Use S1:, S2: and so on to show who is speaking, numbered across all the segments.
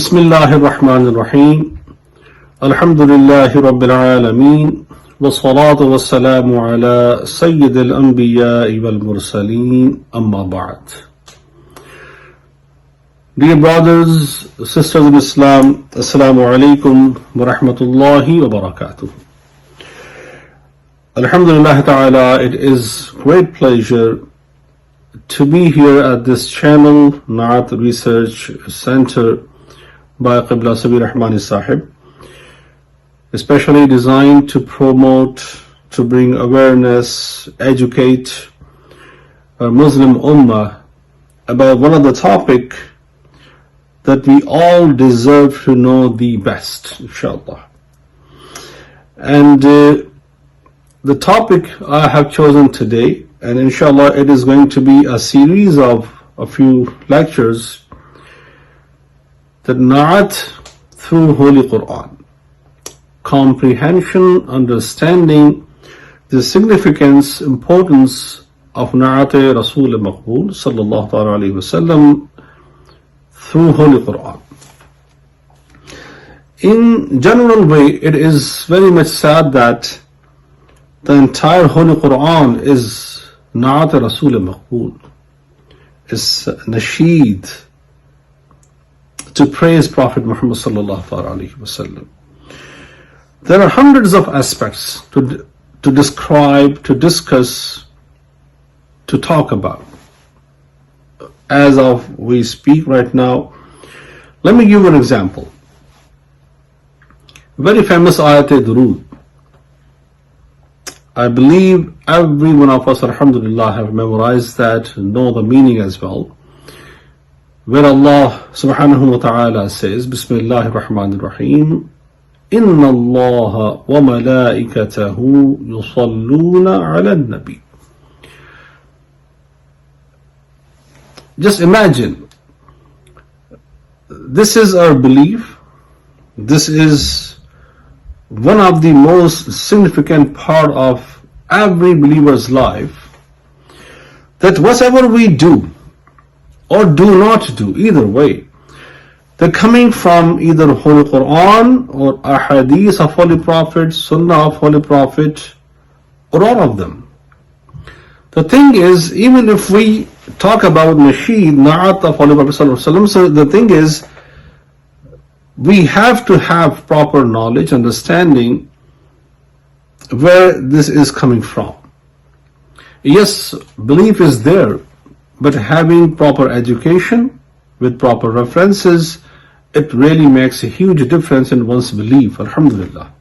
S1: بسم الله الرحمن الرحيم الحمد لله رب العالمين والصلاة والسلام على سيد الأنبياء والمرسلين أما بعد. Dear brothers, sisters in Islam, Assalamu alaikum wa rahmatullahi wa barakatuh. Alhamdulillah ta'ala, it is great pleasure to be here at this channel, Naat Research Centre by Syed Sabih Rehmani Sahib, especially designed to promote, to bring awareness, educate Muslim Ummah about one of the topic that we all deserve to know the best, inshallah. And the topic I have chosen today, and inshallah it is going to be a series of a few lectures, that Naat through Holy Quran, comprehension, understanding the significance, importance of Naat Rasul Maqbool sallallahu alayhi wasallam through Holy Quran. In general way, it is very much sad that the entire Holy Quran is Naat Rasul Maqbool, is nasheed to praise Prophet Muhammad sallallahu alaihi wasallam. There are hundreds of aspects to describe, to discuss, to talk about. As of we speak right now, let me give you an example. Very famous ayat Durood. I believe every one of us, alhamdulillah, have memorized that, know the meaning as well. Where Allah subhanahu wa ta'ala says, Bismillahir Rahmanir Rahim, Inna Allah wa malaikatahu yusalluna ala nabi. Just imagine, this is our belief, this is one of the most significant part of every believer's life, that whatever we do or do not do, either way, they're coming from either Holy Quran or Ahadith of Holy Prophet, Sunnah of Holy Prophet, or all of them. The thing is, even if we talk about nasheed, Naat of Holy Prophet sallallahu alaihi wasallam, so the thing is, we have to have proper knowledge, understanding where this is coming from. Yes, belief is there, but having proper education with proper references, it really makes a huge difference in one's belief, alhamdulillah.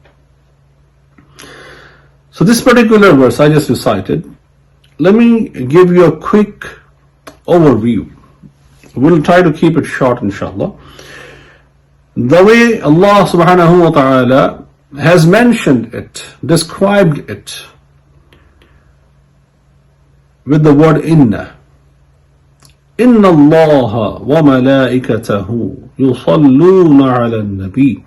S1: So this particular verse I just recited, let me give you a quick overview. We'll try to keep it short, inshallah. The way Allah subhanahu wa ta'ala has mentioned it, described it with the word inna. Inna Allah wa malaikatahu yusalluna ala nabi.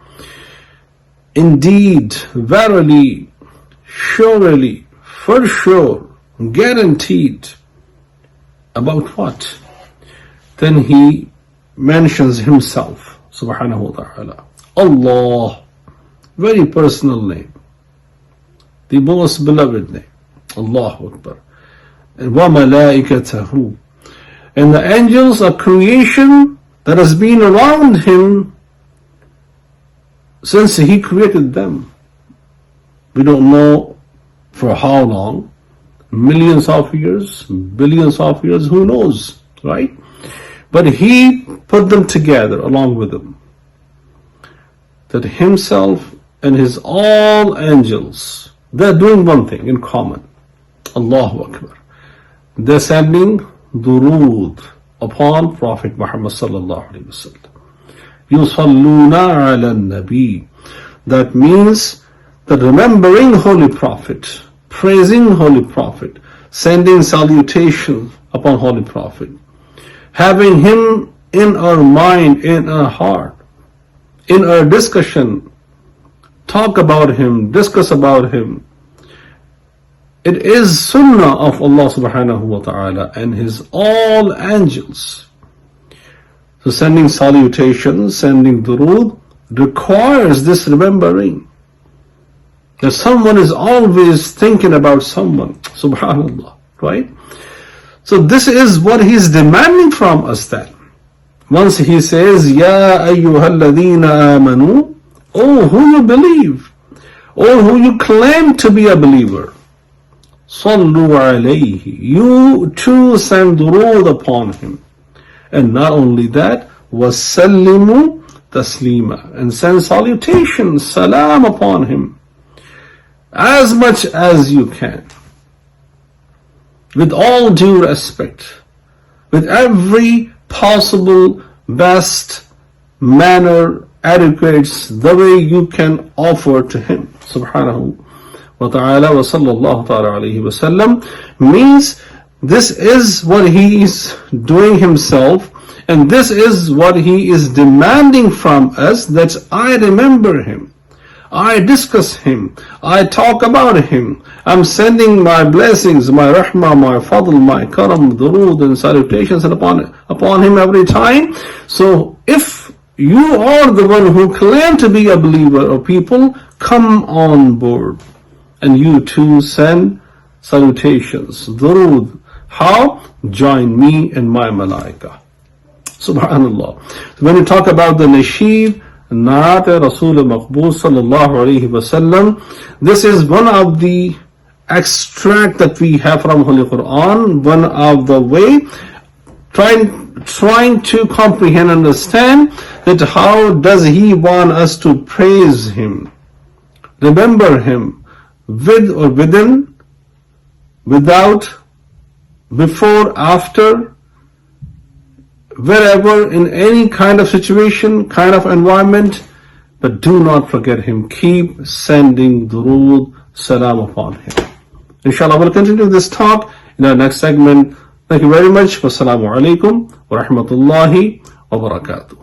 S1: Indeed, verily, surely, for sure, guaranteed. About what? Then he mentions himself, subhanahu wa ta'ala. Allah, very personal name, the most beloved name, Allahu Akbar. And wa malaikatahu. And the angels are creation that has been around him since he created them. We don't know for how long, millions of years, billions of years, who knows, right? But he put them together along with them. That himself and his all angels, they're doing one thing in common. Allahu Akbar. They're sending Durood upon Prophet Muhammad sallallahu alaihi wasallam. Yusalluna ala nabi. That means that remembering Holy Prophet, praising Holy Prophet, sending salutation upon Holy Prophet, having him in our mind, in our heart, in our discussion, talk about him, discuss about him. It is sunnah of Allah subhanahu wa ta'ala and his all angels So sending salutations, sending durood requires this remembering that someone is always thinking about someone. Subhanallah, right? So this is what he's demanding from us then. Once he says, Ya ayyuhalladhina amanu, oh who you believe, or who you claim to be a believer, sallu alayhi, you too send durood upon him. And not only that, wasallimu taslima, and send salutations, salam upon him, as much as you can, with all due respect, with every possible best manner, adequates the way you can offer to him. Subhanahu wa ta'ala wa sallallahu ta'ala alayhi wa sallam means this is what he is doing himself, and this is what he is demanding from us, that I remember him, I discuss him, I talk about him, I'm sending my blessings, my rahmah, my fadl, my karam, durood and salutations upon him every time. So if you are the one who claim to be a believer, or people, come on board and you too send salutations, durood. How? Join me and my malaika. Subhanallah. So when you talk about the nasheed, Naat Rasul Maqbool sallallahu alayhi wa sallam, this is one of the extract that we have from Holy Quran, one of the way trying to comprehend and understand that how does he want us to praise him, remember him, with or within, without, before, after, wherever, in any kind of situation, kind of environment. But do not forget him. Keep sending durood, salam upon him. Inshallah, we'll continue this talk in our next segment. Thank you very much. Wassalamu alaikum wa rahmatullahi wa barakatuh.